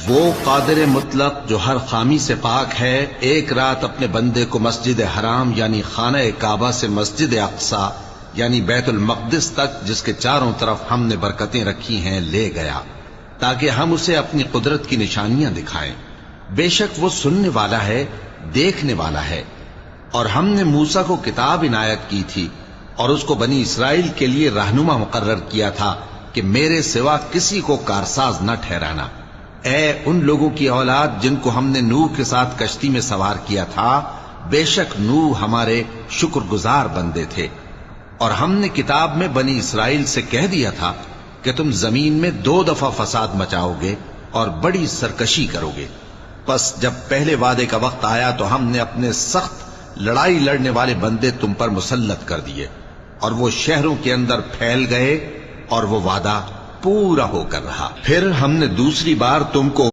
وہ قادر مطلق جو ہر خامی سے پاک ہے، ایک رات اپنے بندے کو مسجد حرام یعنی خانہ کعبہ سے مسجد اقصی یعنی بیت المقدس تک، جس کے چاروں طرف ہم نے برکتیں رکھی ہیں، لے گیا تاکہ ہم اسے اپنی قدرت کی نشانیاں دکھائیں۔ بے شک وہ سننے والا ہے، دیکھنے والا ہے۔ اور ہم نے موسیٰ کو کتاب عنایت کی تھی اور اس کو بنی اسرائیل کے لیے رہنما مقرر کیا تھا کہ میرے سوا کسی کو کارساز نہ ٹھہرانا۔ اے ان لوگوں کی اولاد جن کو ہم نے نوح کے ساتھ کشتی میں سوار کیا تھا، بے شک نوح ہمارے شکر گزار بندے تھے۔ اور ہم نے کتاب میں بنی اسرائیل سے کہہ دیا تھا کہ تم زمین میں 2 دفعہ فساد مچاؤ گے اور بڑی سرکشی کرو گے۔ پس جب پہلے وعدے کا وقت آیا تو ہم نے اپنے سخت لڑائی لڑنے والے بندے تم پر مسلط کر دیے، اور وہ شہروں کے اندر پھیل گئے، اور وہ وعدہ پورا ہو کر رہا۔ پھر ہم نے دوسری بار تم کو